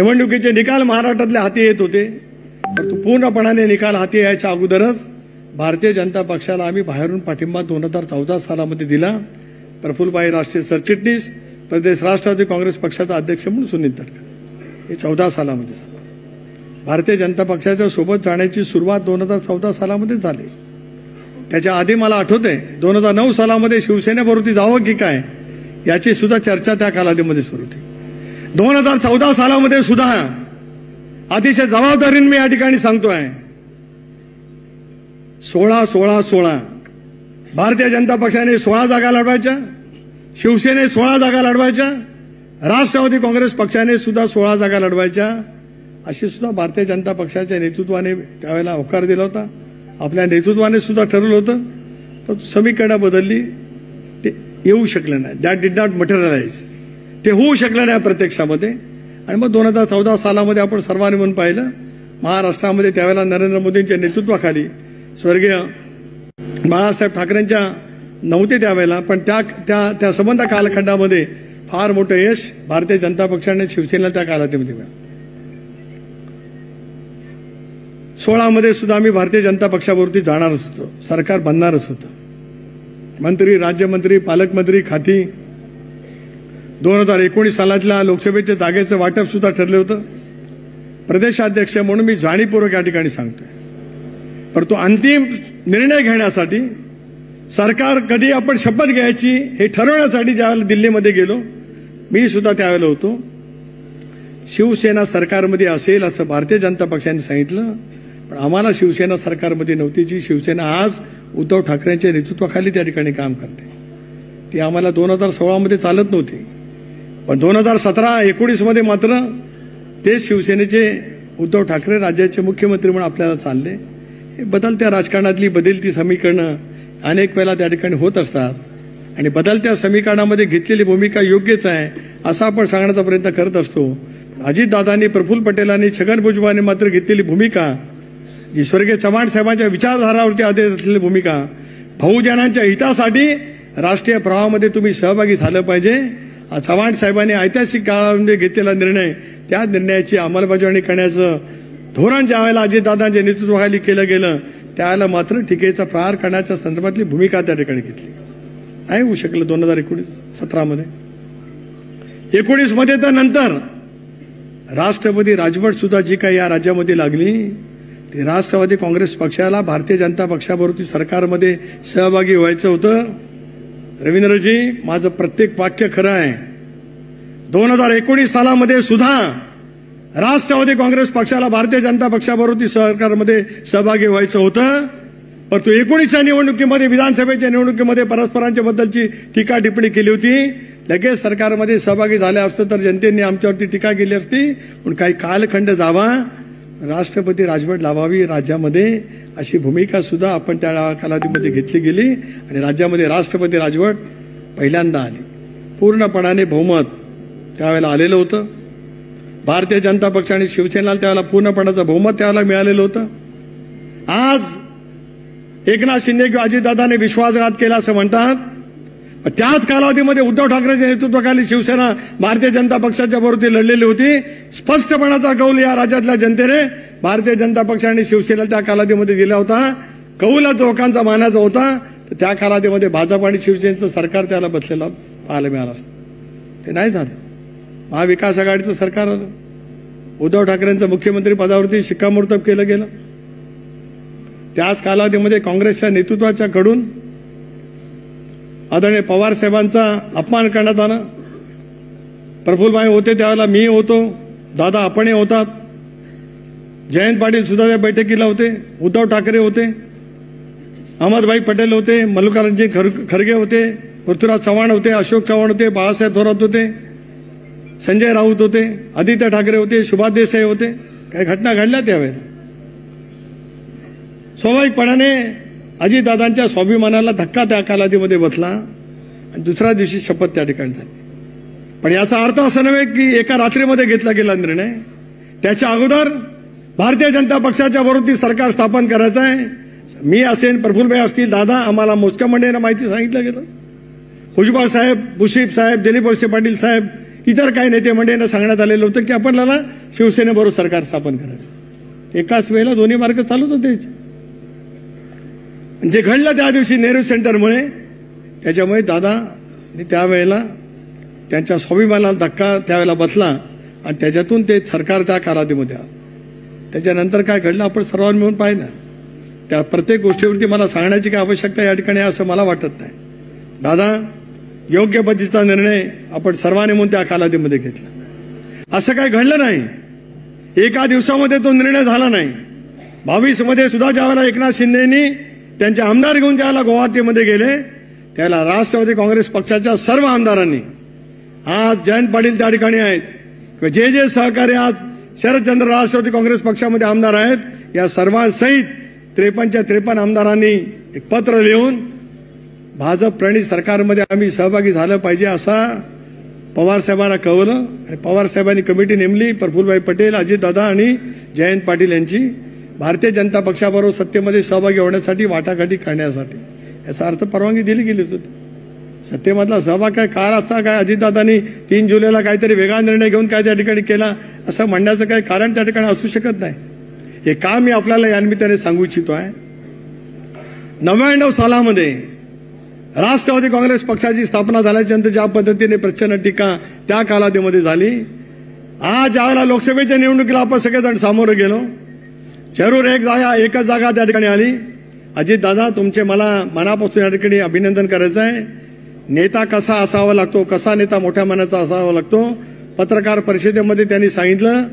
निवडणुकीचे निकाल महाराष्ट्रातले हाती येत होते, परंतु पूर्णपणाने निकाल हाती यायच्या अगोदरच भारतीय जनता पक्षाला आम्ही बाहेरून पाठिंबा 2014 सालामध्ये दिला. प्रफुल्लभाई राष्ट्रीय सरचिटणीस, प्रदेश राष्ट्रवादी काँग्रेस पक्षाचा अध्यक्ष म्हणून सुनील तटकरे, हे 14 सालामध्ये झालं. भारतीय जनता पक्षाच्या सोबत जाण्याची सुरुवात 2014 सालामध्ये झाली. त्याच्या आधी मला आठवतंय 2009 सालामध्ये शिवसेनेबरोबर जावं की काय याची सुद्धा चर्चा त्या कालावधीमध्ये सुरू होती. 2014 सालामध्ये सुद्धा अतिशय जबाबदारीने मी या ठिकाणी सांगतोय, 16 भारतीय जनता पक्षाने 16 जागा लढवायच्या, शिवसेने 16 जागा लढवायच्या, राष्ट्रवादी काँग्रेस पक्षाने सुद्धा 16 जागा लढवायच्या, अशी सुद्धा भारतीय जनता पक्षाच्या नेतृत्वाने त्यावेळेला होकार दिला होता. आपल्या नेतृत्वाने सुद्धा ठरवलं होतं, पण समीकरणं बदलली, ते येऊ शकलं नाही. दॅट डिड नॉट मटेरियलाइज, ते होऊ शकलं नाही प्रत्यक्षामध्ये. आणि मग 2014 सालामध्ये आपण सर्वांनी म्हणून पाहिलं, महाराष्ट्रामध्ये त्यावेळेला नरेंद्र मोदींच्या नेतृत्वाखाली स्वर्गीय बाळासाहेब ठाकरेंच्या नव्हते त्यावेळेला, पण त्या संबंध कालखंडामध्ये फार मोठं यश भारतीय जनता पक्षाने शिवसेनेला त्या कालावधीमध्ये मिळालं. 16 मध्ये सुद्धा आम्ही भारतीय जनता पक्षावरती जाणारच होतो, सरकार बनणारच होतं. मंत्री, राज्यमंत्री, पालकमंत्री खाती 2019 सालातल्या लोकसभेच्या जागेचं वाटप सुद्धा ठरलं होतं. प्रदेशाध्यक्ष म्हणून मी जाणीवपूर्वक या ठिकाणी सांगतोय, परंतु अंतिम निर्णय घेण्यासाठी सरकार कधी आपण शपथ घ्यायची हे ठरवण्यासाठी ज्यावेळेला दिल्लीमध्ये गेलो, मी सुद्धा त्यावेळेला होतो. शिवसेना सरकारमध्ये असेल असं भारतीय जनता पक्षाने सांगितलं, पण आम्हाला शिवसेना सरकारमध्ये नव्हती. जी शिवसेना आज उद्धव ठाकरेंच्या नेतृत्वाखाली त्या ठिकाणी काम करते, ती आम्हाला 2016 मध्ये चालत नव्हती. पण 2017-19 मध्ये मात्र ते शिवसेनेचे उद्धव ठाकरे राज्याचे मुख्यमंत्री म्हणून आपल्याला चालले. हे बदलत्या राजकारणातली बदलती समीकरणं अनेक वेळा त्या ठिकाणी होत असतात, आणि बदलत्या समीकरणामध्ये घेतलेली भूमिका योग्यच आहे असं आपण सांगण्याचा प्रयत्न करत असतो. अजितदादांनी, प्रफुल्ल पटेलांनी, छगन भुजबळांनी मात्र घेतलेली भूमिका, जी स्वर्गीय चव्हाण साहेबांच्या विचारधारावरती आधारित असलेली भूमिका, बहुजनांच्या हितासाठी राष्ट्रीय प्रवाहामध्ये तुम्ही सहभागी झालं पाहिजे. चव्हाण साहेबांनी ऐतिहासिक काळामध्ये घेतलेला निर्णय, त्या निर्णयाची अंमलबजावणी करण्याचं धोरण ज्यावेळेला अजितदादांच्या नेतृत्वाखाली केलं गेलं, त्यावेळेला मात्र टीकेचा प्रहार करण्याच्या संदर्भातली भूमिका त्या ठिकाणी घेतली. नाही होऊ शकलं 2017 मध्ये. 19 मध्ये तर नंतर राष्ट्रपती राजवट सुद्धा जी काही या राज्यामध्ये लागली, ते राष्ट्रवादी काँग्रेस पक्षाला भारतीय जनता पक्षाबरोबर सरकारमध्ये सहभागी व्हायचं होतं. रवींद्रजी, माझं प्रत्येक वाक्य खरं आहे. 2019 सालामध्ये सुद्धा राष्ट्रवादी काँग्रेस पक्षाला भारतीय जनता पक्षाबरोबर सरकारमध्ये सहभागी व्हायचं होतं, परंतु 19च्या निवडणुकीमध्ये, विधानसभेच्या निवडणुकीमध्ये परस्परांच्या बद्दलची टीका टिप्पणी केली होती. लगेच सरकारमध्ये सहभागी झाले असतो तर जनतेने आमच्यावरती टीका केली असती. पण काही कालखंड जावा, राष्ट्रपती राजवट लावावी राज्यामध्ये, अशी भूमिका सुद्धा आपण त्या कालावधीमध्ये घेतली गेली, आणि राज्यामध्ये राष्ट्रपती राजवट पहिल्यांदा आली. पूर्णपणाने बहुमत त्यावेळेला आलेलं होतं. भारतीय जनता पक्ष आणि शिवसेनेला त्यावेळेला पूर्णपणाचं बहुमत त्यावेळेला मिळालेलं होतं. आज एकनाथ शिंदे किंवा अजितदादांनी विश्वासघात केला असं म्हणतात, त्याच कालावधीमध्ये उद्धव ठाकरेंच्या नेतृत्वाखाली शिवसेना भारतीय जनता पक्षाच्या बरोबर लढलेली होती. स्पष्टपणाचा कौल या राज्यातल्या जनतेने भारतीय जनता पक्ष आणि शिवसेनेला त्या कालावधीमध्ये दिला होता. कौल लोकांचा मानाचा होता, तर त्या कालावधीमध्ये भाजप आणि शिवसेनेचं सरकार त्याला बसलेलं पाहायला मिळालं असतं. ते नाही झालं. महाविकास आघाडीचं सरकार आलं, उद्धव ठाकरेंचं मुख्यमंत्री पदावरती शिक्कामोर्तब केलं गेलं. त्याच कालावधीमध्ये काँग्रेसच्या नेतृत्वाच्या कडून आदरणीय पवार साहेबांचा अपमान करण्यात आला. प्रफुल्लभाई होते त्यावेळेला, मी होतो, दादा आपणही होतात, जयंत पाटील सुद्धा त्या बैठकीला होते, उद्धव ठाकरे होते, अहमदभाई पटेल होते, मल्लिकार्जुन खरगे होते, पृथ्वीराज चव्हाण होते, अशोक चव्हाण होते, बाळासाहेब थोरात होते, संजय राऊत होते, आदित्य ठाकरे होते, सुभाष देसाई होते. काही घटना घडल्या त्यावेळेला. स्वाभाविकपणाने अजितदादांच्या स्वाभिमानाला धक्का त्या कालावधीमध्ये बसला, आणि दुसऱ्या दिवशी शपथ त्या ठिकाणी झाली. पण याचा अर्थ असा नव्हे की एका रात्रीमध्ये घेतला गेला निर्णय. त्याच्या अगोदर भारतीय जनता पक्षाच्या विरोधी सरकार स्थापन करायचं आहे. मी असेन, प्रफुल्लभाई असतील, दादा, आम्हाला मोजक्या मंडळींना माहिती सांगितलं गेलं. भुजबळ साहेब, मुश्रीफ साहेब, दिलीप वळसे पाटील साहेब इतर काही नेते मंडळींना सांगण्यात आलेलं होतं की आपल्याला शिवसेनेबरोबर सरकार स्थापन करायचं. एकाच वेळेला दोन्ही मार्ग चालूच होते. जे घडलं त्या दिवशी नेहरू सेंटरमुळे, त्याच्यामुळे दादा त्यावेळेला त्यांच्या स्वाभिमानाला धक्का त्यावेळेला बसला आणि त्याच्यातून ते सरकार त्या कालावधीमध्ये आलं. त्याच्यानंतर काय घडलं आपण सर्वांनी मिळून पाहिलं. त्या प्रत्येक गोष्टीवरती मला सांगण्याची काही आवश्यकता या ठिकाणी असं मला वाटत नाही. दादा, योग्य पद्धतीचा निर्णय आपण सर्वांनी म्हणून त्या कालावधीमध्ये घेतला. असं काही घडलं नाही, एका दिवसामध्ये तो निर्णय झाला नाही. 22 मध्ये सुद्धा ज्यावेळेला एकनाथ शिंदेनी त्यांचे आमदार घेऊन ज्यावेळेला गुवाहाटीमध्ये गेले, त्याला राष्ट्रवादी काँग्रेस पक्षाच्या सर्व आमदारांनी, आज जयंत पाटील त्या ठिकाणी आहेत, जे सहकारी आज शरदचंद्र राष्ट्रवादी काँग्रेस पक्षामध्ये आमदार आहेत, या सर्वांसहित 53च्या 53 आमदारांनी एक पत्र लिहून भाजप प्रणित सरकारमध्ये आम्ही सहभागी झालं पाहिजे असा पवार साहेबांना कळवलं. आणि पवार साहेबांनी कमिटी नेमली. प्रफुल्लभाई पटेल, अजितदादा आणि जयंत पाटील यांची भारतीय जनता पक्षाबरोबर सत्तेमध्ये सहभागी होण्यासाठी वाटाघाटी करण्यासाठी. याचा अर्थ परवानगी दिली गेली होती. सत्तेमधला सहभाग काय काळाचा काय अजितदादांनी 3 जुलैला काहीतरी वेगळा निर्णय घेऊन काय त्या ठिकाणी केला असं म्हणण्याचं काही कारण त्या ठिकाणी असू शकत नाही. हे का मी आपल्याला या निमित्ताने सांगू इच्छितो आहे. 99 सालामध्ये राष्ट्रवादी काँग्रेस पक्षाची स्थापना झाल्याच्यानंतर ज्या पद्धतीने प्रचंड टीका त्या कालावधीमध्ये झाली, आज ज्यावेळेला लोकसभेच्या निवडणुकीला आपण सगळेजण सामोरं गेलो, जरूर एकच जागा त्या ठिकाणी आली. अजितदादा, तुमचे मला मनापासून या ठिकाणी अभिनंदन करायचं आहे. नेता कसा असावा लागतो, कसा नेता मोठ्या मनाचा असावा लागतो. पत्रकार परिषदेमध्ये त्यांनी सांगितलं,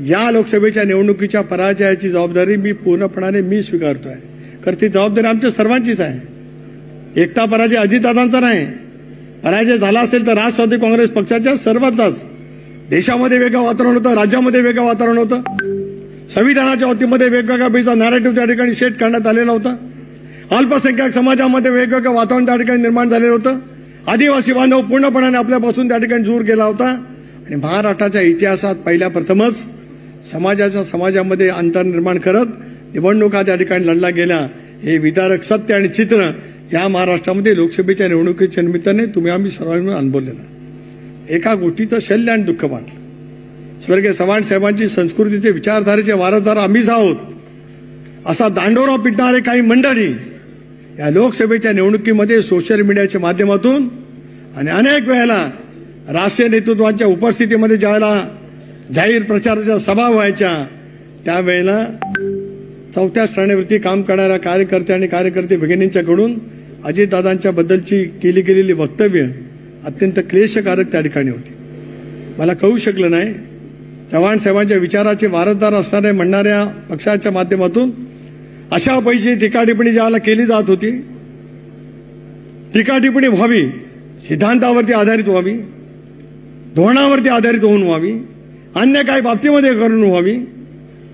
या लोकसभेच्या निवडणुकीच्या पराजयाची जबाबदारी मी पूर्णपणाने स्वीकारतोय. कारण ती जबाबदारी आमच्या सर्वांचीच आहे. एकटा पराजय अजितदादांचा नाही. पराजय झाला असेल तर राष्ट्रवादी काँग्रेस पक्षाच्या सर्वांचाच. देशामध्ये वेगळं वातावरण होतं, राज्यामध्ये वेगळं वातावरण होतं, संविधानाच्या वतीमध्ये वेगवेगळ्या पैसा नॅरेटिव्ह त्या ठिकाणी सेट करण्यात आलेला होता. अल्पसंख्याक समाजामध्ये वेगवेगळं वातावरण त्या ठिकाणी निर्माण झालेलं होतं. आदिवासी बांधव पूर्णपणाने आपल्यापासून त्या ठिकाणी दूर गेला होता. आणि महाराष्ट्राच्या इतिहासात पहिल्या प्रथमच समाजामध्ये अंतर निर्माण करत निवडणुका त्या ठिकाणी लढल्या गेल्या. हे विदारक सत्य आणि चित्र या महाराष्ट्रामध्ये लोकसभेच्या निवडणुकीच्या निमित्ताने तुम्ही आम्ही सर्वांनी अनुभवलेलं. एका गोष्टीचं शल्य आणि दुःख वाटलं. स्वर्गीय चव्हाण साहेबांची संस्कृतीचे विचारधारेचे वारसदार आम्हीच आहोत असा दांडोरा पिटणारे काही मंडळी या लोकसभेच्या निवडणुकीमध्ये सोशल मीडियाच्या माध्यमातून आणि अनेक वेळेला राष्ट्रीय नेतृत्वाच्या उपस्थितीमध्ये ज्यावेळेला जाहीर प्रचाराच्या सभा व्हायच्या, त्यावेळेला 4थ्या श्रेणीवरती काम करणाऱ्या कार्यकर्ते आणि कार्यकर्ते भगिनींच्याकडून अजितदादांच्या बद्दलची केली गेलेली वक्तव्य अत्यंत क्लेशकारक त्या ठिकाणी होती. मला कळू शकलं नाही, चव्हाण साहेबांच्या विचाराचे वारसदार असणाऱ्या म्हणणाऱ्या पक्षाच्या माध्यमातून अशा पैकी टीकाटिप्पणी ज्याला केली जात होती, टीकाटिप्पणी व्हावी, सिद्धांतावरती आधारित व्हावी, धोरणावरती आधारित होऊन व्हावी, अन्य काही बाबतीमध्ये करून व्हावी.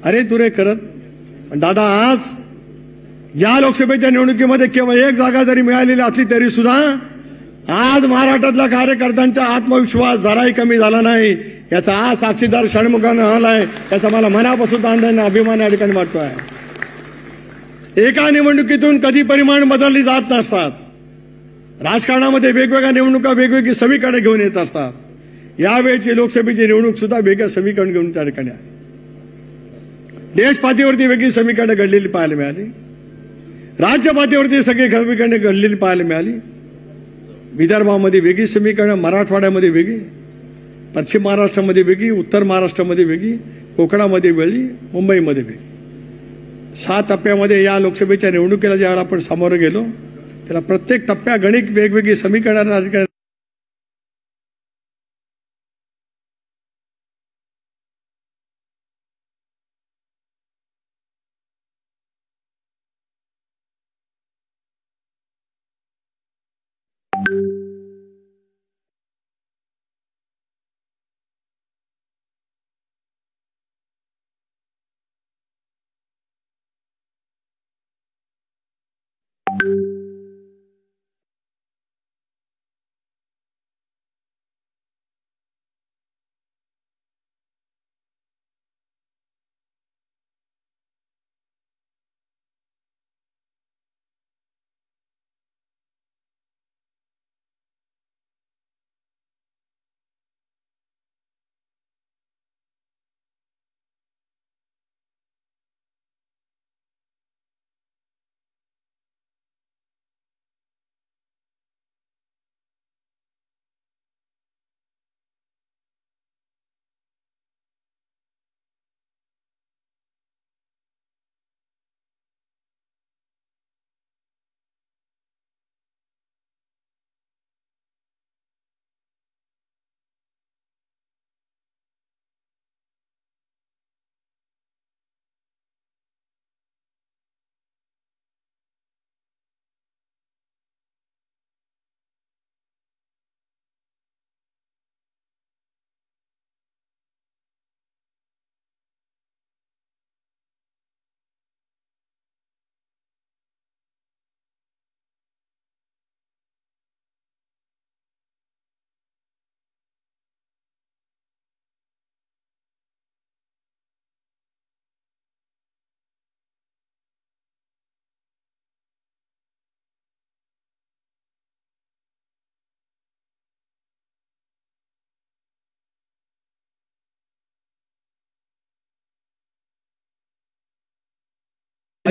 अरे तुरे करत. पण दादा, आज या लोकसभेच्या निवडणुकीमध्ये केवळ एक जागा जरी मिळालेली असली तरी सुद्धा आज महाराष्ट्रातल्या कार्यकर्त्यांचा आत्मविश्वास जराही कमी झाला नाही. याचा आज साक्षीदार षण्मुखानं आलाय. याचा मला मनापासून आनंद अभिमान या ठिकाणी वाटतोय. एका निवडणुकीतून कधी परिमाण बदलली जात नसतात. राजकारणामध्ये वेगवेगळ्या निवडणुका वेगवेगळी समीकरणे घेऊन येत असतात. यावेळची लोकसभेची निवडणूक सुद्धा वेगळं समीकरण घेऊन त्या ठिकाणी आली. देश पातळीवरती वेगळी समीकरणे घडलेली पाहायला मिळाली. राज्य पातळीवरती सगळी समीकरणे घडलेली पाहायला मिळाली. विदर्भामध्ये वेगळी समीकरणं, मराठवाड्यामध्ये वेगळी, पश्चिम महाराष्ट्रामध्ये वेगळी, उत्तर महाराष्ट्रामध्ये वेगळी, कोकणामध्ये वेगळी, मुंबईमध्ये वेगळी. 6 टप्प्यामध्ये या लोकसभेच्या निवडणुकीला ज्यावेळेला आपण सामोरं गेलो, त्याला प्रत्येक टप्प्यागणिक वेगवेगळी समीकरणं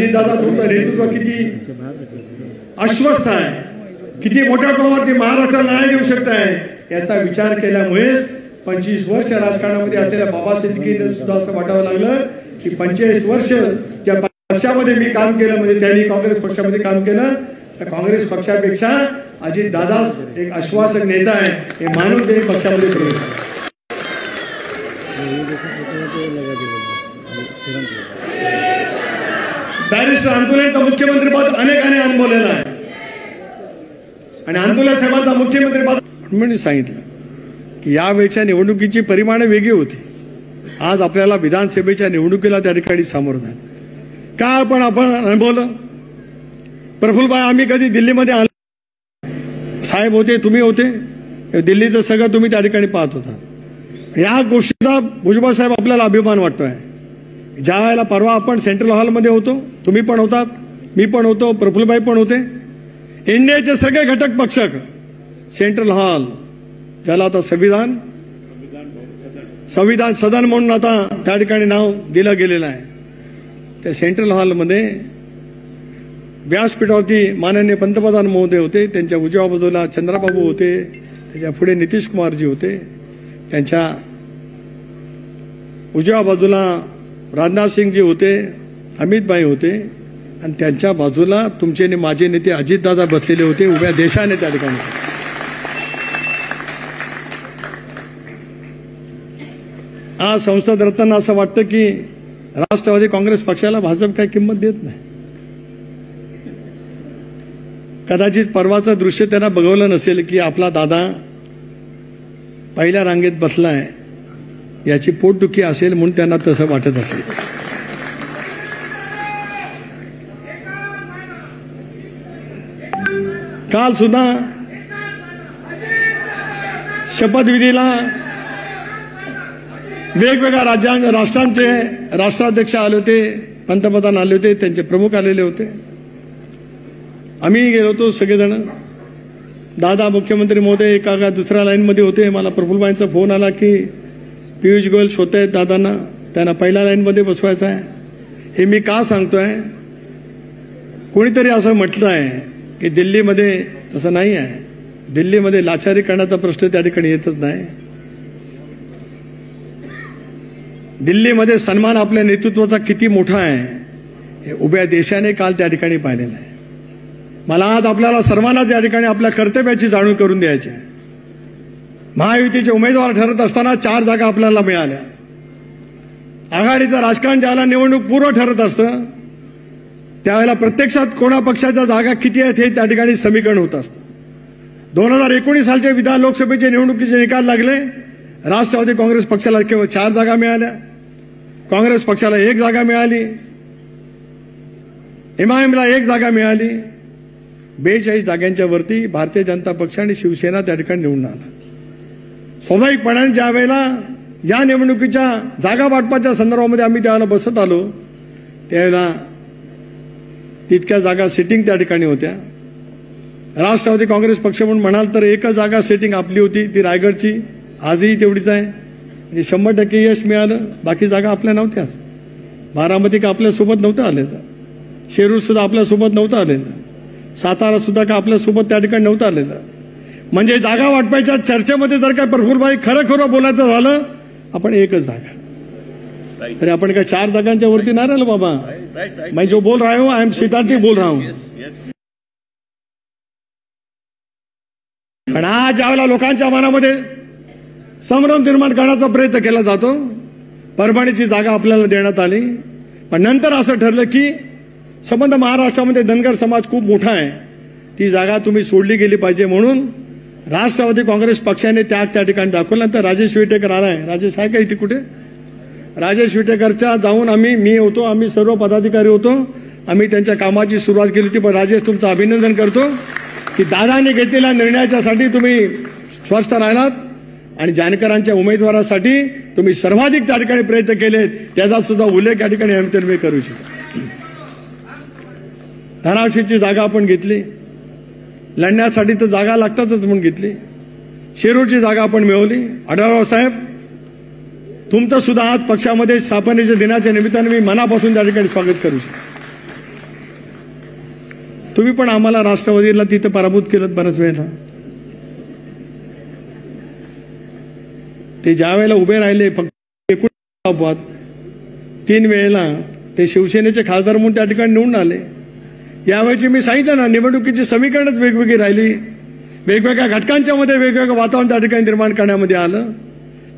अजितदादा तुमचं नेतृत्व किती आश्वस्त आहे, किती मोठ्या प्रमाणात महाराष्ट्राला न्याय देऊ शकताय याचा विचार केल्यामुळेच 25 वर्ष राजकारणामध्ये असलेल्या बाबासाहेब तिकेंना सुद्धा असं वाटावं लागलं की 45 वर्ष ज्या पक्षामध्ये मी काम केलं, म्हणजे त्यांनी काँग्रेस पक्षामध्ये काम केलं, त्या काँग्रेस पक्षापेक्षा अजितदादाच एक आश्वासक नेता आहे हे मानून त्यांनी पक्षामध्ये प्रवेश केला. बॅरिस्टर अंतुलेंचं मुख्यमंत्रीपद अनेकांनी अनुभवलेलं आहे आणि अंतुले साहेबांचा मुख्यमंत्रीपद म्हणून सांगितलं की यावेळच्या निवडणुकीची परिमाणे वेगळी होती. आज आपल्याला विधानसभेच्या निवडणुकीला त्या ठिकाणी सामोरं जायचं. का आपण अनुभवलं? प्रफुल्लभाई, आम्ही कधी दिल्लीमध्ये आलो, साहेब होते, तुम्ही होते, दिल्लीचं सगळं तुम्ही त्या ठिकाणी पाहत होता. या गोष्टीचा भुजबळ साहेब आपल्याला अभिमान वाटतोय. ज्या वेळेला परवा आपण सेंट्रल हॉलमध्ये होतो, तुम्ही पण होतात, मी पण होतो, प्रफुल्लभाई पण होते, इंडियाचे सगळे घटक पक्ष सेंट्रल हॉल, ज्याला आता संविधान सदन म्हणून आता त्या ठिकाणी नाव दिलं गेलेलं आहे, त्या सेंट्रल हॉलमध्ये व्यासपीठावरती माननीय पंतप्रधान महोदय होते, त्यांच्या उजव्या बाजूला चंद्राबाबू होते, त्याच्या पुढे नितीश कुमारजी होते, त्यांच्या उजव्या बाजूला राजनाथ सिंगजी होते, अमित भाई होते आणि त्यांच्या बाजूला तुमचे आणि माझे नेते अजितदादा बसलेले होते उभ्या देशाने त्या ठिकाणी. आज संसद रत्न असं वाटतं की राष्ट्रवादी काँग्रेस पक्षाला भाजप काही किंमत देत नाही. कदाचित परवाचं दृश्य त्यांना बघवलं नसेल की आपला दादा पहिल्या रांगेत बसलाय, याची पोटदुखी असेल म्हणून त्यांना तसं वाटत असेल. काल सुद्धा शपथविधीला वेगवेगळ्या राष्ट्रांचे राष्ट्राध्यक्ष आले होते, पंतप्रधान आले होते, त्यांचे प्रमुख आलेले होते. आम्ही गेलो होतो सगळेजण. दादा मुख्यमंत्री महोदय एका दुसऱ्या लाईनमध्ये होते. मला प्रफुल्लभाईंचा फोन आला की पियुष गोयल शोधत आहेत दादांना, त्यांना पहिल्या लाईनमध्ये बसवायचं आहे. हे मी का सांगतोय? कोणीतरी असं म्हटलं आहे की दिल्लीमध्ये तसं नाही आहे, दिल्लीमध्ये लाचारी करण्याचा प्रश्न त्या ठिकाणी येतच नाही. दिल्लीमध्ये सन्मान आपल्या नेतृत्वाचा किती मोठा आहे हे उभ्या देशाने काल त्या ठिकाणी पाहिलेलं आहे. मला आज आपल्याला सर्वांना त्या ठिकाणी आपल्या कर्तव्याची जाणीव करून द्यायची आहे. महायुतीचे उमेदवार ठरत असताना 4 जागा आपल्याला मिळाल्या. आघाडीचं राजकारण ज्याला निवडणूक पूर्व ठरत असतं त्यावेळेला प्रत्यक्षात कोणा पक्षाच्या जागा किती आहेत हे त्या ठिकाणी समीकरण होत असतं. 2019 सालचे विधान लोकसभेचे निवडणुकीचे निकाल लागले. राष्ट्रवादी काँग्रेस पक्षाला केवळ 4 जागा मिळाल्या, काँग्रेस पक्षाला 1 जागा मिळाली, एमआयएमला 1 जागा मिळाली. 42 जागांच्या वरती भारतीय जनता पक्ष आणि शिवसेना त्या ठिकाणी निवडून आला. स्वाभाविकपणाने ज्या वेळेला या निवडणुकीच्या जागा वाटपाच्या संदर्भामध्ये आम्ही त्यावेळेला बसत आलो त्यावेळेला तितक्या जागा सिटिंग त्या ठिकाणी होत्या. राष्ट्रवादी काँग्रेस पक्ष म्हणून म्हणाल तर 1 जागा सिटिंग आपली होती, ती रायगडची, आजही तेवढीच आहे. म्हणजे 100% यश मिळालं. बाकी जागा आपल्या नव्हत्याच. बारामती का आपल्यासोबत नव्हतं आलेलं, शिरूर सुद्धा आपल्यासोबत नव्हतं आलेलं, सातारा सुद्धा का आपल्यासोबत त्या ठिकाणी नव्हतं आलेलं. म्हणजे जागा वाटपायच्या चर्चेमध्ये जर काय प्रफुल्लभाई खरं बोलायचं झालं, आपण 1च जागा, तरी आपण काय 4 जागांच्या वरती नाही राहिलो बाबा. मैं जो बोल रहा हूं आई एम सिद्धांत बोल रहा हूं. पण आज ज्यावेळेला लोकांच्या मनामध्ये संभ्रम निर्माण करण्याचा प्रयत्न केला जातो, परभणीची जागा आपल्याला देण्यात आली, पण नंतर असं ठरलं की संबंध महाराष्ट्रामध्ये धनगर समाज खूप मोठा आहे, ती जागा तुम्ही सोडली गेली पाहिजे म्हणून राष्ट्रवादी काँग्रेस पक्षाने त्या ठिकाणी दाखवलं. नंतर राजेश विटेकर आलाय. राजेश आहे का इथे कुठे? राजेश विटेकरच्या जाऊन मी होतो, आम्ही सर्व पदाधिकारी होतो, आम्ही त्यांच्या कामाची सुरुवात केली होती. पण राजेश तुमचं अभिनंदन करतो की दादांनी घेतलेल्या निर्णयाच्यासाठी तुम्ही स्वस्थ राहिलात आणि जानकरांच्या उमेदवारासाठी तुम्ही सर्वाधिक त्या ठिकाणी प्रयत्न केलेत, त्याचा सुद्धा उल्लेख या ठिकाणी मी करू इच्छितो. धाराशिवची जागा आपण घेतली, लढण्यासाठी तर जागा लागतातच म्हणून घेतली. शिरूरची जागा आपण मिळवली. आढळराव साहेब तुमचं सुद्धा आज पक्षामध्ये स्थापनेच्या दिनाच्या निमित्ताने मी मनापासून त्या ठिकाणी स्वागत करू शकतो. तुम्ही पण आम्हाला राष्ट्रवादीला तिथे पराभूत केलं बऱ्याच वेळेला. ते ज्या वेळेला उभे राहिले फक्त 3 वेळेला ते शिवसेनेचे खासदार म्हणून त्या ठिकाणी निवडून आले. यावेळची मी सांगितलं ना, निवडणुकीची समीकरणच वेगवेगळी राहिली, वेगवेगळ्या घटकांच्या मध्ये वेगवेगळं वातावरण त्या ठिकाणी निर्माण करण्यामध्ये आलं.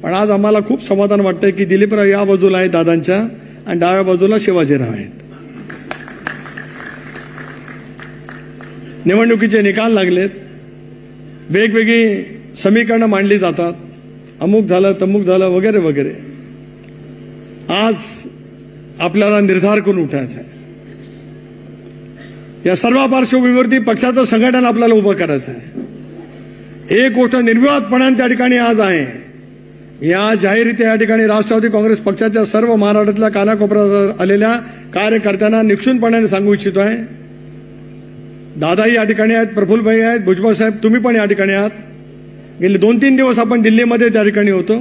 पण आज आम्हाला खूप समाधान वाटतंय की दिलीपराव या बाजूला आहेत दादांच्या आणि डाव्या बाजूला शिवाजीराव आहेत. निवडणुकीचे निकाल लागलेत, वेगवेगळी समीकरणं मांडली जातात, अमुक झालं तमुक झालं वगैरे वगैरे. आज आपल्याला निर्धार करून उठायचा आहे. या सर्व पार्श्वभूमीवरती पक्षाचं संघटन आपल्याला उभं करायचं आहे. एक गोष्ट निर्विवादपणाने त्या ठिकाणी आज आहे, या जाहीररित्या या ठिकाणी राष्ट्रवादी काँग्रेस पक्षाच्या सर्व महाराष्ट्रातल्या कानाकोपऱ्यात आलेल्या कार्यकर्त्यांना निक्षूनपणाने सांगू इच्छितो आहे. दादाही या ठिकाणी आहेत, प्रफुल्लभाई आहेत, भुजबळ साहेब तुम्ही पण या ठिकाणी आहात. गेले 2-3 दिवस आपण दिल्लीमध्ये त्या ठिकाणी होतो.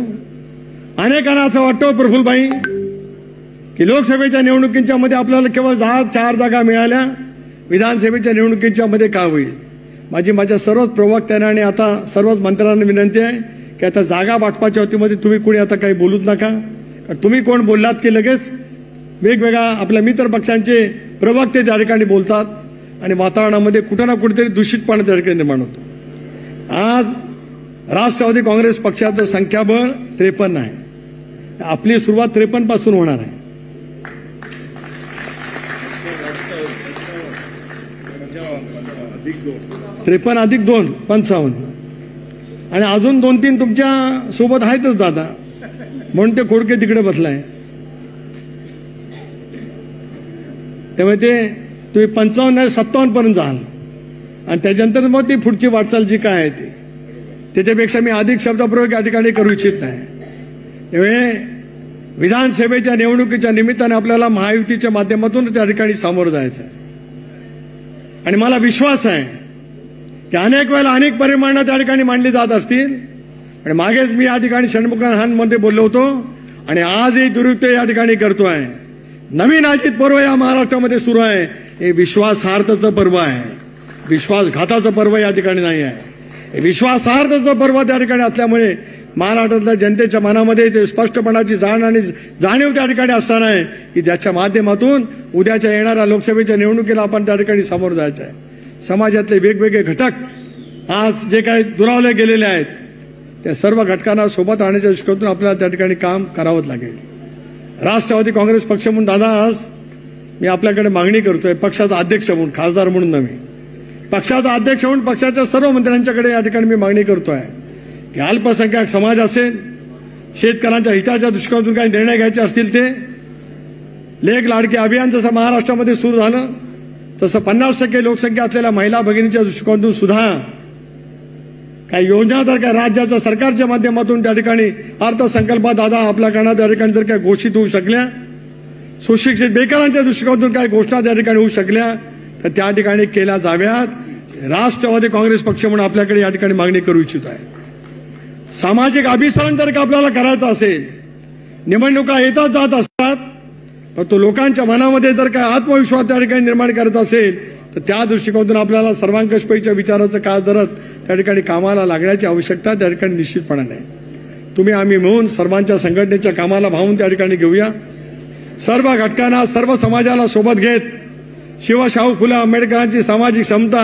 अनेकांना असं वाटतं प्रफुल्लभाई की लोकसभेच्या निवडणुकीच्या मध्ये आपल्याला केवळ 4 जागा मिळाल्या, विधानसभेच्या निवडणुकीच्या मध्ये काय होईल. माझ्या सर्वच प्रवक्त्यांना आणि आता सर्वच मंत्र्यांना विनंती आहे की आता जागा वाटपाच्या वतीमध्ये तुम्ही कोणी आता काही बोलूच नका. कारण तुम्ही कोण बोललात की लगेच वेगवेगळ्या आपल्या मित्र पक्षांचे प्रवक्ते त्या ठिकाणी बोलतात आणि वातावरणामध्ये कुठं ना कुठेतरी दूषितपणा त्या ठिकाणी निर्माण होतो. आज राष्ट्रवादी काँग्रेस पक्षाचं संख्याबळ 53 आहे. आपली सुरुवात 53 पासून होणार आहे. त्रेपन्न अधिक 2 55 आणि अजून 2-3 तुमच्या सोबत आहेतच दादा, म्हणून ते खोडके तिकडे बसलाय. त्यामुळे ते तुम्ही 55-57 पर्यंत जाल आणि त्याच्यानंतर मग ती पुढची वाटचाल जी काय आहे ती, त्याच्यापेक्षा मी अधिक शब्दप्रयोग या ठिकाणी करू इच्छित नाही. त्यामुळे विधानसभेच्या निवडणुकीच्या निमित्ताने आपल्याला महायुतीच्या माध्यमातून त्या ठिकाणी सामोरं जायचं आहे. आणि मला विश्वास आहे की अनेक वेळेला अनेक परिमाणं त्या ठिकाणी मांडली जात असतील. आणि मागेच मी या ठिकाणी षण्मुखांमध्ये बोललो होतो आणि आजही दुरुक्त या ठिकाणी करतोय. नवीन अजित पर्व या महाराष्ट्रामध्ये सुरू आहे. हे विश्वासार्हतेचं पर्व आहे, विश्वासघाताचं पर्व या ठिकाणी नाही आहे. हे विश्वासार्हतेचं पर्व त्या ठिकाणी असल्यामुळे महाराष्ट्रातल्या जनतेच्या मनामध्ये ते स्पष्टपणाची जाण आणि जाणीव त्या ठिकाणी असताना आहे की त्याच्या माध्यमातून उद्याच्या येणाऱ्या लोकसभेच्या निवडणुकीला आपण त्या ठिकाणी सामोरं जायचं आहे. समाजातले वेगवेगळे घटक आज जे काही दुरावले गेलेले आहेत त्या सर्व घटकांना सोबत आणण्याच्या दृष्टीकोनातून आपल्याला त्या ठिकाणी काम करावंच लागेल. राष्ट्रवादी काँग्रेस पक्ष म्हणून दादा आज मी आपल्याकडे मागणी करतोय, पक्षाचा अध्यक्ष म्हणून, खासदार म्हणून नव्हे, पक्षाचा अध्यक्ष म्हणून पक्षाच्या सर्व मंत्र्यांच्याकडे या ठिकाणी मी मागणी करतोय की अल्पसंख्याक समाज असेल, शेतकऱ्यांच्या हिताच्या दृष्टिकोनातून काही निर्णय घ्यायचे असतील ते, लेख लाडके अभियान जसं महाराष्ट्रामध्ये सुरू झालं तसं 50% लोकसंख्या असलेल्या महिला भगिनीच्या दृष्टिकोनातून सुद्धा काही योजना जर काय राज्याच्या सरकारच्या माध्यमातून त्या ठिकाणी अर्थसंकल्पात दादा आपल्याकडनं त्या ठिकाणी जर काय घोषित होऊ शकल्या, सुशिक्षित बेकारांच्या दृष्टिकोनातून काही घोषणा त्या ठिकाणी होऊ शकल्या तर त्या ठिकाणी केल्या जाव्यात. राष्ट्रवादी काँग्रेस पक्ष म्हणून आपल्याकडे या ठिकाणी मागणी करू इच्छित आहे. सामाजिक अभिसरण जर का आपल्याला करायचं असेल, निवडणुका येतात जात असतात, पण तो लोकांच्या मनामध्ये जर काय आत्मविश्वास त्या ठिकाणी निर्माण करायचा असेल तर त्या दृष्टिकोनातून आपल्याला सर्वांकषपेच्या विचाराचं काळ धरत त्या ठिकाणी कामाला लागण्याची आवश्यकता त्या ठिकाणी निश्चितपणाने आहे. तुम्ही आम्ही मिळून सर्वांच्या संघटनेच्या कामाला भावून त्या ठिकाणी घेऊया. सर्व घटकांना, सर्व समाजाला सोबत घेत शिवशाहू फुले आंबेडकरांची सामाजिक समता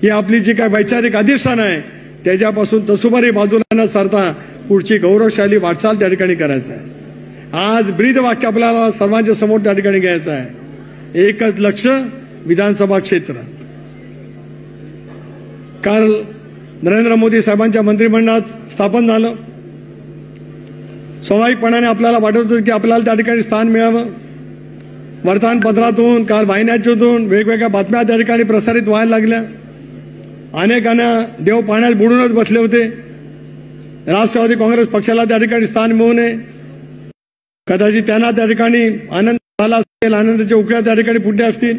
ही आपली जी काय वैचारिक अधिष्ठान आहे त्याच्यापासून तसुमारी बाजूला न सरता पुढची गौरवशाली वाटचाल त्या ठिकाणी करायचं आहे. आज ब्रीदवाक्य आपल्याला सर्वांच्या समोर त्या ठिकाणी घ्यायचं आहे, एकच लक्ष विधानसभा क्षेत्र. काल नरेंद्र मोदी साहेबांच्या मंत्रिमंडळात स्थापन झालं. स्वाभाविकपणाने आपल्याला वाटत होतं की आपल्याला त्या ठिकाणी स्थान मिळावं. वर्तमानपत्रातून, काल वाहिन्यातून वेगवेगळ्या बातम्या त्या ठिकाणी प्रसारित व्हायला लागल्या. अनेकांना देव पाण्यात बुडूनच बसले होते. राष्ट्रवादी काँग्रेस पक्षाला त्या ठिकाणी स्थान मिळू नये, कदाचित त्यांना त्या ठिकाणी आनंद झाला असेल, आनंदाच्या उकळ्या त्या ठिकाणी फुटल्या असतील.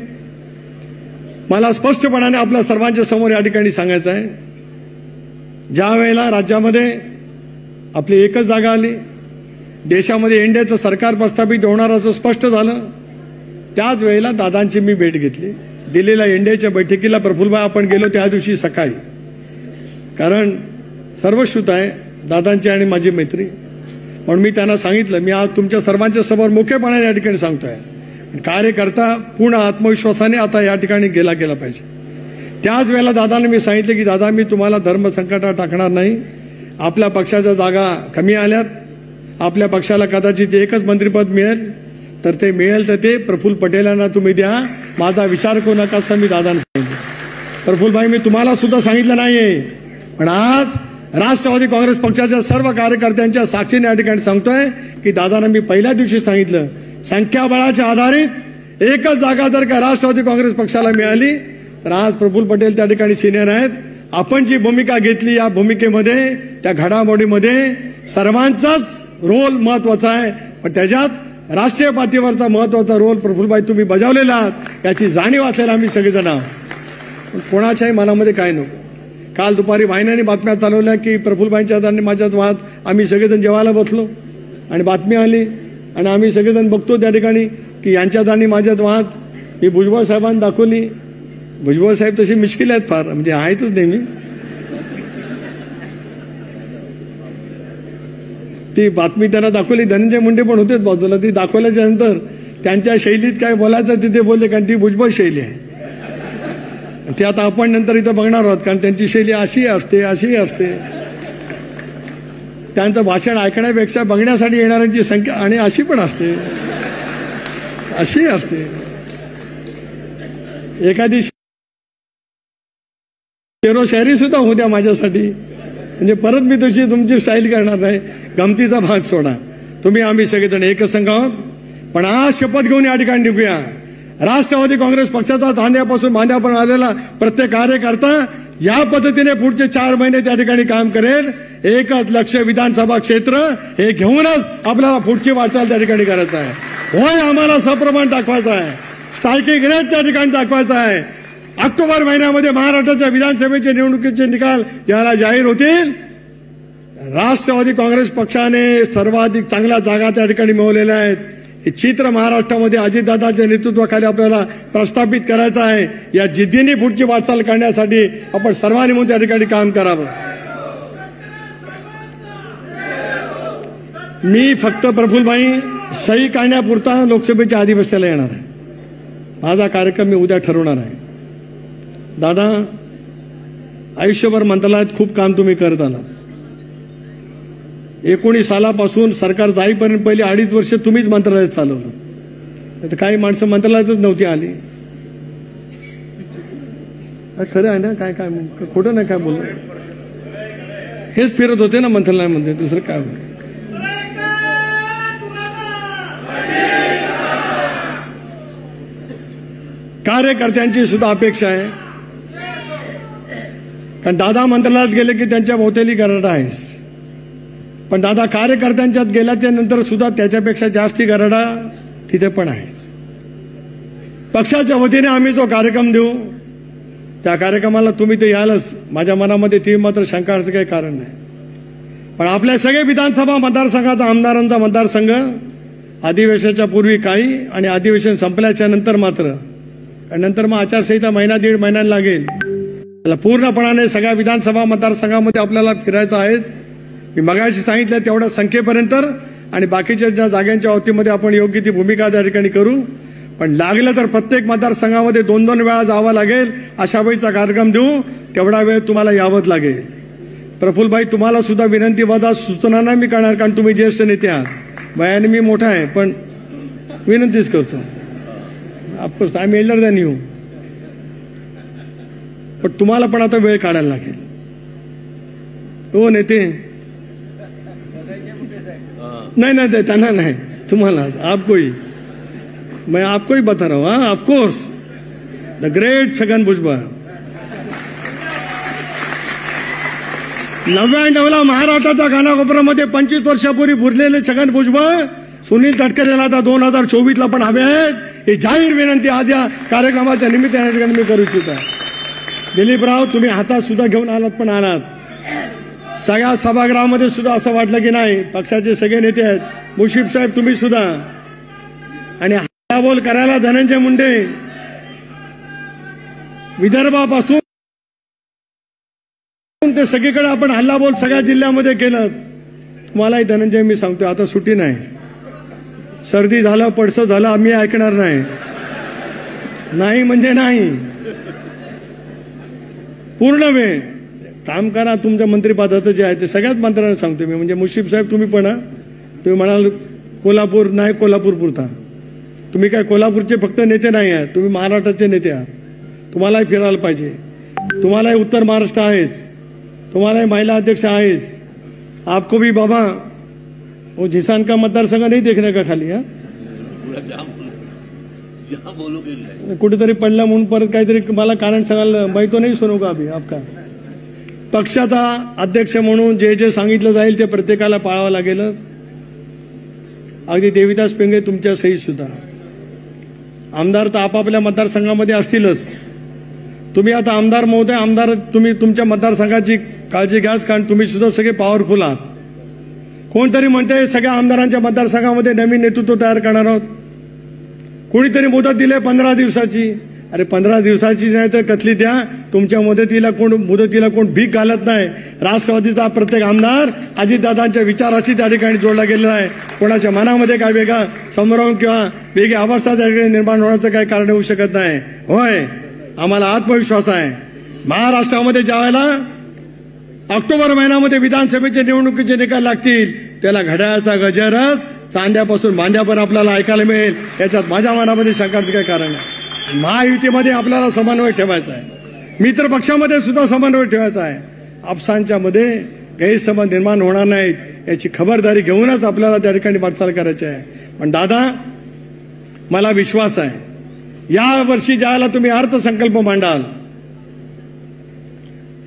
मला स्पष्टपणाने आपल्या सर्वांच्या समोर या ठिकाणी सांगायचं आहे, ज्या वेळेला राज्यामध्ये आपली एकच जागा आली, देशामध्ये एनडीएचं सरकार प्रस्थापित होणार असं स्पष्ट झालं, त्याच वेळेला दादांची मी भेट घेतली. दिल्लीला एनडीएच्या बैठकीला प्रफुल्लभाई आपण गेलो त्या दिवशी सकाळी, कारण सर्वश्रुत आहे दादांची आणि माझी मैत्री, म्हणून मी त्यांना सांगितलं मी आज तुमच्या सर्वांच्या समोर मोठेपणाने या ठिकाणी सांगतोय, कार्यकर्ता पूर्ण आत्मविश्वासाने आता या ठिकाणी गेला पाहिजे. त्याच वेळेला दादांना मी सांगितलं की दादा मी तुम्हाला धर्मसंकटात टाकणार नाही. आपल्या पक्षाच्या जागा कमी आल्यात, आपल्या पक्षाला कदाचित एकच मंत्रिपद मिळेल, तर ते मिळेल तर ते प्रफुल्ल पटेलांना तुम्ही द्या, माझा विचार करू नका असं मी दादांना सांगितलं. प्रफुल्लभाई मी तुम्हाला सुद्धा सांगितलं नाहीये, पण आज राष्ट्रवादी काँग्रेस पक्षाच्या सर्व कार्यकर्त्यांच्या साक्षीने या ठिकाणी सांगतोय की दादांना मी पहिल्या दिवशी सांगितलं संख्याबळाच्या आधारित एकच जागा जर का राष्ट्रवादी काँग्रेस पक्षाला मिळाली तर आज प्रफुल्ल पटेल त्या ठिकाणी सिनियर आहेत. आपण जी भूमिका घेतली या भूमिकेमध्ये त्या घडामोडीमध्ये सर्वांचाच रोल महत्वाचा आहे, पण त्याच्यात राष्ट्रीय पातळीवरचा महत्वाचा रोल प्रफुल्लभाई तुम्ही बजावलेला आहात याची जाणीव असलेला आम्ही सगळेजण आहोत. कोणाच्याही मनामध्ये काय नको. काल दुपारी वाहिन्याने बातम्या चालवल्या की प्रफुल्लभाईंच्या आणि माझ्यात वाद, आम्ही सगळेजण जेवायला बसलो आणि बातमी आली आणि आम्ही सगळेजण बघतो त्या ठिकाणी की यांच्यात आणि माझ्यात वाद. मी भुजबळ साहेबांना दाखवली. भुजबळ साहेब तशी मिश्किल आहेत फार, म्हणजे आहेतच नेहमी. ती बातमी त्यांना दाखवली, धनंजय मुंडे पण होतेच बाजूला. ती दाखवल्याच्या नंतर त्यांच्या शैलीत काय बोलायचं तिथे बोलले, कारण ती भुजबळ शैली आहे. ते आता आपण नंतर इथं बघणार आहोत, कारण त्यांची शैली अशी असते. त्यांचं भाषण ऐकण्यापेक्षा बघण्यासाठी येणाऱ्यांची संख्या आणि अशी पण असते. एखादी शेरोशायरी सुद्धा होऊ द्या माझ्यासाठी, म्हणजे परत मी तुमची स्टाईल करणार नाही. गमतीचा भाग सोडा. तुम्ही आम्ही सगळेजण एकसंघ आहोत, पण आज शपथ घेऊन या ठिकाणी निघूया. राष्ट्रवादी काँग्रेस पक्षाचा तांद्यापासून बांध्यापर्यंत आलेला प्रत्येक कार्यकर्ता या पद्धतीने पुढचे 4 महिने त्या ठिकाणी काम करेल. एकच लक्ष विधानसभा क्षेत्र हे घेऊनच आपल्याला पुढची वाटचाल त्या ठिकाणी करायचं आहे. होय आम्हाला सप्रमाण दाखवायचं आहे, स्ट्रायकिंग रेट त्या ठिकाणी दाखवायचा आहे. ऑक्टोबर महिन्यामध्ये महाराष्ट्राच्या विधानसभेचे निवडणुकीचे निकाल ज्याला जाहीर होतील, राष्ट्रवादी काँग्रेस पक्षाने सर्वाधिक चांगल्या जागा त्या ठिकाणी मिळवलेल्या आहेत. हे चित्र महाराष्ट्रामध्ये अजितदादांच्या नेतृत्वाखाली आपल्याला प्रस्थापित करायचं आहे. या जिद्दीने पुढची वाटचाल करण्यासाठी आपण सर्वांनी म्हणून त्या ठिकाणी काम करावं. मी फक्त प्रफुल्लभाई सही करण्यापुरता लोकसभेच्या अधिवेशनाला येणार आहे. माझा कार्यक्रम मी उद्या ठरवणार आहे. दादा आयुष्यभर मंत्रालयात खूप काम तुम्ही करत आलात. 19 सालापासून सरकार जाईपर्यंत पहिले 2.5 वर्ष तुम्हीच मंत्रालयात चालवलं. तर काही माणसं मंत्रालयातच नव्हती आली. खरं आहे ना? काय खोटं नाही काय बोललं. हेच फिरत होते ना मंत्रालयामध्ये, दुसरं काय. कार्यकर्त्यांची सुद्धा अपेक्षा आहे, कारण दादा मंत्रालयात गेले की त्यांच्या भोवताली गरड आहेस, पण दादा कार्यकर्त्यांच्यात गेल्याच्या नंतर सुद्धा त्याच्यापेक्षा जास्ती गरडा तिथे पण आहेस. पक्षाच्या वतीने आम्ही जो कार्यक्रम देऊ त्या कार्यक्रमाला तुम्ही तर यालच. माझ्या मनामध्ये ती मात्र शंकाचं काही कारण नाही. पण आपल्या सगळे विधानसभा मतदारसंघाचा आमदारांचा मतदारसंघ अधिवेशनाच्या पूर्वी काही आणि अधिवेशन संपल्याच्या नंतर मात्र, आणि नंतर मग आचारसंहिता 1.5-1.5 महिन्यांना लागेल. त्याला पूर्णपणाने सगळ्या विधानसभा मतदारसंघामध्ये आपल्याला फिरायचं आहे. मी मगाशी सांगितलं तेवढ्या संख्येपर्यंत, आणि बाकीच्या ज्या जागांच्या बाबतीमध्ये आपण योग्य ती भूमिका त्या ठिकाणी करू. पण लागलं तर प्रत्येक मतदारसंघामध्ये 2-2 वेळा जावं लागेल, अशा वेळीचा कार्यक्रम देऊ. तेवढा वेळ तुम्हाला यावंच लागेल. प्रफुल्लभाई तुम्हाला सुद्धा विनंती वजा सूचना नाही मी करणार, कारण तुम्ही ज्येष्ठ नेते आहात. वयाने मी मोठा आहे, पण विनंतीच करतो. Of course I am elder than you, पण तुम्हाला पण आता वेळ काढायला लागेल. हो नेते नहीं त्यांना नाही, तुम्हाला. आपको ही मैं आपको ही बता रहा हूं. हाँ of course the great Chhagan Bhujbal. 99ला महाराष्ट्राच्या कानाकोपऱ्यामध्ये 25 वर्षापूर्वी बुरलेले छगन भुजबळ सुनील तटकरेला आता 2024ला पण हवे आहेत. ही जाहीर विनंती आज या कार्यक्रमाच्या निमित्ताने मी करू इच्छितो. दिलीपराव तुम्ही हातात सुद्धा घेऊन आलात, पण आलात. सगळ्या सभागृहामध्ये सुद्धा असं वाटलं की नाही पक्षाचे सगळे नेते आहेत. मुशीफ साहेब तुम्ही सुद्धा, आणि बोल करायला धनंजय मुंडे, विदर्भापासून ते सगळीकडे आपण हल्लाबोल सगळ्या जिल्ह्यामध्ये केलं. तुम्हालाही धनंजय मी सांगतोय, आता सुट्टी नाही. सर्दी झालं, पडसं झालं, आम्ही ऐकणार नाही. नाही म्हणजे नाही. पूर्ण वेळ काम करा. तुमच्या मंत्रिपदाचं जे आहे ते सगळ्याच मंत्र्यांना सांगतो मी. म्हणजे मुश्रीफ साहेब तुम्ही पण, तुम्ही म्हणाल कोल्हापूर नाही, कोल्हापूर पुरता. तुम्ही काय कोल्हापूरचे फक्त नेते नाही आहात, तुम्ही महाराष्ट्राचे नेते आहात. तुम्हालाही फिरायला पाहिजे. तुम्हालाही उत्तर महाराष्ट्र आहेच, तुम्हालाही महिला अध्यक्ष आहेच. आपको भी बाबा वो जिसान का मतदारसंघ नहीं देखने का खाली. हा कुठेतरी पडलं म्हणून परत काहीतरी मला कारण सांगायला मैं तो नाही सुनू का अभी आपका. पक्षाचा अध्यक्ष म्हणून जे जे सांगितलं जाईल ते प्रत्येकाला पाळावं लागेलच. अगदी देविदास पेंगे तुमच्या सही सुद्धा. आमदार तर आपापल्या मतदारसंघामध्ये असतीलच. तुम्ही आता आमदार महोदय, आमदार तुम्ही तुमच्या मतदारसंघाची काळजी घ्याच, कारण तुम्ही सुद्धा सगळे पॉवरफुल आहात. कोणतरी म्हणते सगळ्या आमदारांच्या मतदारसंघामध्ये नवीन नेतृत्व तयार करणार आहोत. कोणीतरी मुदत दिले 15 दिवसाची. अरे 15 दिवसाची नाही तर कसली द्या. तुमच्या मुदतीला कोण भीक घालत नाही. राष्ट्रवादीचा प्रत्येक आमदार अजितदादांच्या विचाराशी त्या ठिकाणी जोडला गेलेला आहे. कोणाच्या मनामध्ये काय वेगळा संभ्रम किंवा वेगळी अवस्था त्या ठिकाणी निर्माण होण्याचं काही कारण होऊ शकत नाही. होय, आम्हाला आत्मविश्वास आहे. महाराष्ट्रामध्ये ज्यावेळेला ऑक्टोबर महिन्यामध्ये विधानसभेच्या निवडणुकीचे निकाल लागतील, त्याला घड्याळाचा गजरच चांद्यापासून बांध्यापर्यंत आपल्याला ऐकायला मिळेल. याच्यात माझ्या मनामध्ये शंकाचं काही कारण नाही. महायुतीमध्ये आपल्याला समन्वय ठेवायचा आहे. मित्र पक्षामध्ये सुद्धा समन्वय ठेवायचा आहे. आपसांच्या मध्ये गैरसमज निर्माण होणार नाहीत याची खबरदारी घेऊनच आपल्याला त्या ठिकाणी वाटचाल करायची आहे. पण दादा, मला विश्वास आहे, या वर्षी ज्यावेळेला तुम्ही अर्थसंकल्प मांडाल,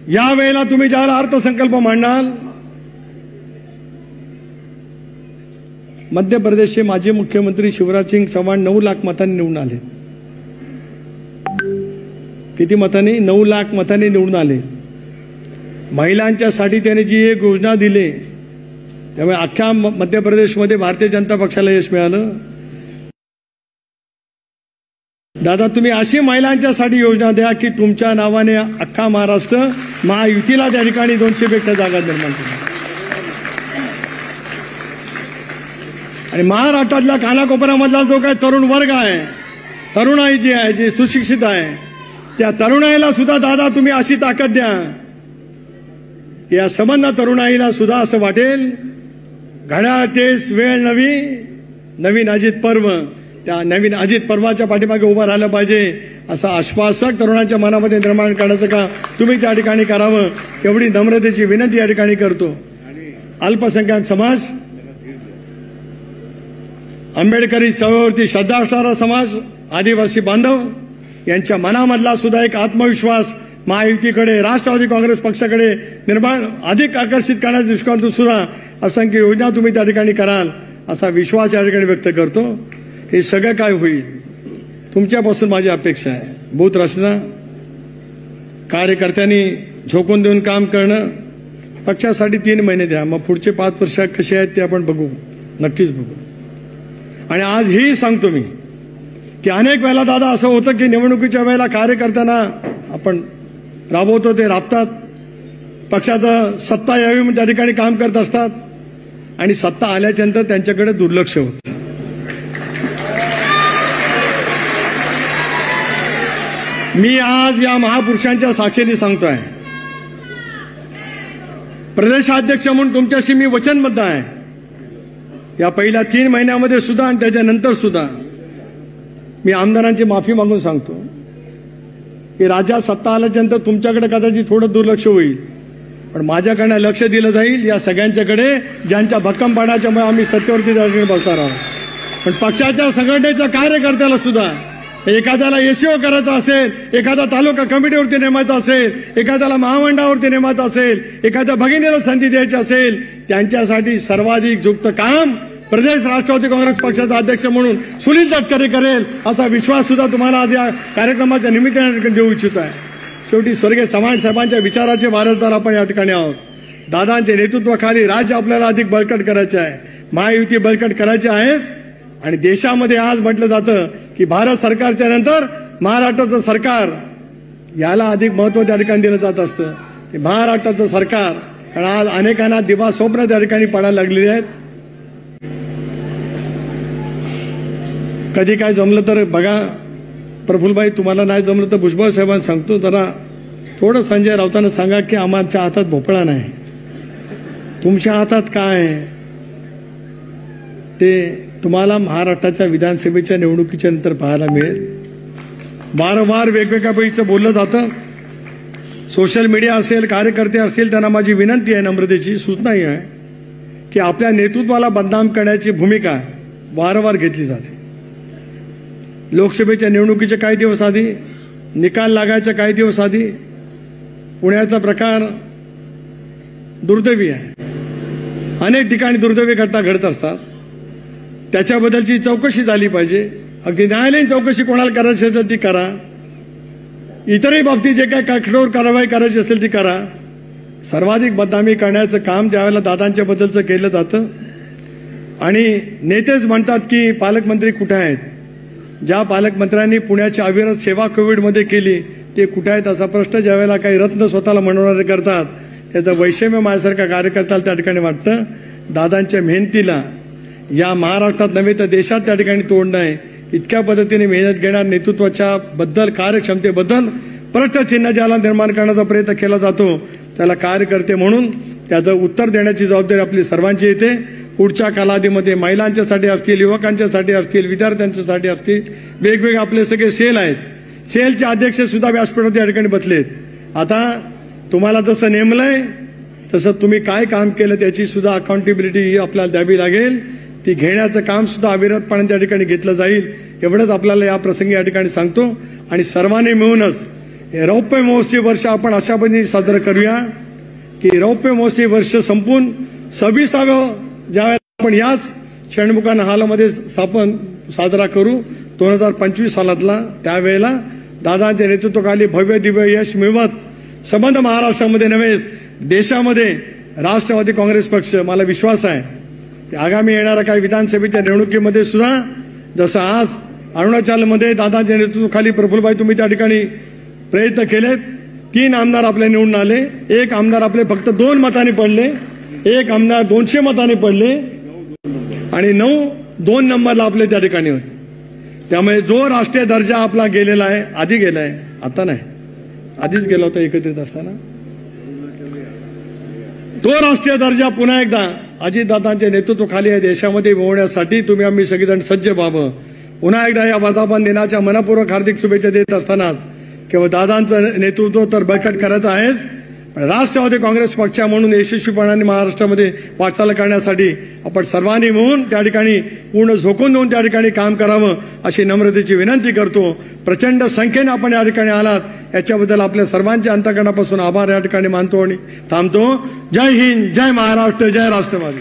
यावेळेला तुम्ही ज्यावेळेला अर्थसंकल्प मांडाल, मध्य प्रदेशचे माजी मुख्यमंत्री शिवराज सिंग चौहान 9 लाख मतांनी निवडून आले. किती मतांनी? 9 लाख मतांनी निवडून आले. महिलांच्यासाठी त्याने जी एक योजना दिली, त्यामुळे अख्ख्या मध्य प्रदेशमध्ये भारतीय जनता पक्षाला यश मिळालं. दादा, तुम्ही अशी महिलांच्यासाठी योजना द्या की तुमच्या नावाने अख्खा महाराष्ट्र महायुतीला त्या ठिकाणी 200 पेक्षा जागा निर्माण करा. आणि महाराष्ट्रातल्या कानाकोपऱ्यामधला जो काही तरुण वर्ग आहे, तरुणाई जी आहे, जी सुशिक्षित आहे, त्या तरुणाईला सुद्धा दादा तुम्ही अशी ताकद द्या, या संबंध तरुणाईला सुद्धा असं वाटेल घड्याळ तेच वेळ नवी, नवीन अजित पर्व, त्या नवीन अजित पर्वाच्या पाठीमागे उभं राहिलं पाहिजे असं आश्वासक तरुणांच्या मनामध्ये निर्माण करण्याचं का तुम्ही त्या ठिकाणी करावं, एवढी नम्रतेची विनंती या ठिकाणी करतो. अल्पसंख्याक समाज, आंबेडकरी चळवळीवरती श्रद्धा असणारा समाज, आदिवासी बांधव यांच्या मनामधला सुद्धा एक आत्मविश्वास महायुतीकडे, राष्ट्रवादी काँग्रेस पक्षाकडे निर्माण अधिक आकर्षित करण्याच्या दृष्टिकोनातून सुद्धा असंख्य योजना तुम्ही त्या ठिकाणी कराल असा विश्वास या ठिकाणी व्यक्त करतो. हे सगळं काय होईल तुमच्यापासून माझी अपेक्षा आहे. बूथ रचना, कार्यकर्त्यांनी झोकून देऊन काम करणं. पक्षासाठी 3 महिने द्या, मग पुढचे 5 वर्ष कसे आहेत ते आपण बघू, नक्कीच बघू. आणि आज ही सांगतो मी की अनेक वेळेला दादा असं होतं की निवडणुकीच्या वेळेला कार्यकर्त्यांना आपण राबवतो, ते राबतात, पक्षाचं सत्ता यावी म्हणून त्या ठिकाणी काम करत असतात आणि सत्ता आल्याच्या नंतर त्यांच्याकडे दुर्लक्ष होतं. मी आज या महापुरुषांच्या साक्षीने सांगतोय, प्रदेशाध्यक्ष म्हणून तुमच्याशी मी वचनबद्ध आहे. या पहिल्या 3 महिन्यामध्ये सुद्धा आणि त्याच्यानंतर सुद्धा मी आमदारांची माफी मागून सांगतो की राज्यात सत्ता आल्याच्यानंतर तुमच्याकडे कदाचित थोडं दुर्लक्ष होईल, पण माझ्याकडनं लक्ष दिलं जाईल या सगळ्यांच्याकडे ज्यांच्या भक्कमपणाच्यामुळे आम्ही सत्तेवरती बसणार आहोत. पण पक्षाच्या संघटनेच्या कार्यकर्त्याला सुद्धा एखाद्याला एसीओ करायचा असेल, एखादा तालुका कमिटीवरती नेमायचा असेल, एखाद्याला महामंडळावरती नेमायचा असेल, एखाद्या भगिनीला संधी द्यायची असेल, त्यांच्यासाठी सर्वाधिक युक्त काम प्रदेश राष्ट्रवादी काँग्रेस पक्षाचा अध्यक्ष म्हणून सुनील तटकरे करेल असा विश्वास सुद्धा तुम्हाला आज या कार्यक्रमाच्या निमित्ताने देऊ इच्छितो आहे. शेवटी स्वर्गीय चव्हाण साहेबांच्या विचाराचे वारसदार आपण या ठिकाणी आहोत. दादांच्या नेतृत्वाखाली राज्य आपल्याला अधिक बळकट करायचे आहे, महायुती बळकट करायची आहेच. आणि देशामध्ये आज म्हटलं जातं की भारत सरकारच्या नंतर महाराष्ट्राचं सरकार याला अधिक महत्त्व त्या ठिकाणी दिलं जात असतं. ते महाराष्ट्राचं सरकार, कारण आज अनेकांना दिवा स्वप्न त्या ठिकाणी पडायला लागलेली आहेत. कधी काय जमलं तर बघा प्रफुल्लभाई, तुम्हाला नाही जमलं तर भुजबळ साहेबांना सांगतो, जरा थोडं संजय राऊतांना सांगा की आमच्या हातात भोपळा नाही, तुमच्या हातात काय ते तुम्हाला महाराष्ट्राच्या विधानसभेच्या निवडणुकीच्या नंतर पाहायला मिळेल. वारंवार वेगवेगळ्या पैकीचं बोललं जातं. सोशल मीडिया असेल, कार्यकर्ते असतील, त्यांना माझी विनंती आहे, नम्रतेची सूचनाही आहे की आपल्या नेतृत्वाला बदनाम करण्याची भूमिका वारंवार घेतली जाते. लोकसभेच्या निवडणुकीचे काही दिवस आधी, निकाल लागायच्या काही दिवस आधी पुण्याचा प्रकार दुर्दैवी आहे. अनेक ठिकाणी दुर्दैवी घटना घडत असतात. त्याच्याबद्दलची चौकशी झाली पाहिजे. अगदी न्यायालयीन चौकशी कोणाला करायची असेल ती करा. इतरही बाबतीत जे काय कठोर कारवाई करायची असेल ती करा. सर्वाधिक बदनामी करण्याचं काम ज्यावेळेला दादांच्या बद्दलचं केलं जातं आणि नेतेच म्हणतात की पालकमंत्री कुठे आहेत, ज्या पालकमंत्र्यांनी पुण्याची अविरत सेवा कोविडमध्ये केली ते कुठे आहेत असा प्रश्न ज्यावेळेला काही रत्न स्वतःला म्हणणारे करतात, त्याचं वैषम्य माझ्यासारखा कार्यकर्त्याला त्या ठिकाणी वाटतं. दादांच्या मेहनतीला या महाराष्ट्रात नव्हे तर देशात त्या ठिकाणी तोड नाही. इतक्या पद्धतीने मेहनत घेणार नेतृत्वाच्या बद्दल, कार्यक्षमतेबद्दल प्रश्नचिन्ह ज्याला निर्माण करण्याचा प्रयत्न केला जातो त्याला कार्यकर्ते म्हणून त्याचं उत्तर देण्याची जबाबदारी आपली सर्वांची येते. पुढच्या कालावधीमध्ये महिलांच्यासाठी असतील, युवकांच्यासाठी असतील, विद्यार्थ्यांच्यासाठी असतील, वेगवेगळे आपले सगळे सेल आहेत. सेलचे अध्यक्ष सुद्धा व्यासपीठावर त्या ठिकाणी बसलेत. आता तुम्हाला जसं नेमलंय तसं तुम्ही काय काम केलं त्याची सुद्धा अकाउंटेबिलिटी आपल्याला द्यावी लागेल. ती घेण्याचं काम सुद्धा अविरतपणे त्या ठिकाणी घेतलं जाईल. एवढंच आपल्याला या प्रसंगी या ठिकाणी सांगतो. आणि सर्वांनी मिळूनच हे रौप्य महोत्सवी वर्ष आपण अशा पद्धतीने साजरं करूया की रौप्य महोत्सवी वर्ष संपून 26व्या ज्यावेळेला आपण याच षण्मुखान हॉलमध्ये साजरा करू 2025 सालातला, त्यावेळेला दादांच्या नेतृत्वाखाली भव्य दिव्य यश मिळवत संबंध महाराष्ट्रामध्ये नव्हे देशामध्ये राष्ट्रवादी काँग्रेस पक्ष, मला विश्वास आहे की आगामी येणाऱ्या काही विधानसभेच्या निवडणुकीमध्ये सुद्धा जसं आज अरुणाचलमध्ये दादांच्या नेतृत्वाखाली प्रफुल्लभाई तुम्ही त्या ठिकाणी प्रयत्न केलेत. 3 आमदार आपले निवडून आले. 1 आमदार आपले फक्त 2 मतांनी पडले. 1 आमदार 200 मतांनी पडले आणि 2 नंबरला आपले त्या ठिकाणी होते. त्यामुळे जो राष्ट्रीय दर्जा आपला गेलेला आहे, आधी गेलाय, आता नाही, आधीच गेला होता एकत्रित असताना, तो राष्ट्रीय दर्जा पुन्हा एकदा अजितदादांच्या नेतृत्वाखाली या देशामध्ये मिळवण्यासाठी तुम्ही आम्ही सगळेजण सज्ज व्हावं. पुन्हा एकदा या वर्धापन दिनाच्या मनपूर्वक हार्दिक शुभेच्छा देत असतानाच केवळ दादांचं नेतृत्व तर बळकट करायचं आहेच, राष्ट्रवादी काँग्रेस पक्ष म्हणून यशस्वीपणाने महाराष्ट्रामध्ये वाटचाल करण्यासाठी आपण सर्वांनी मिळून त्या ठिकाणी पूर्ण झोकून देऊन त्या ठिकाणी काम करावं अशी नम्रतेची विनंती करतो. प्रचंड संख्येने आपण या ठिकाणी आलात याच्याबद्दल आपल्या सर्वांच्या अंतःकरणापासून आभार या ठिकाणी मानतो आणि थांबतो. जय हिंद, जय महाराष्ट्र, जय राष्ट्रवादी.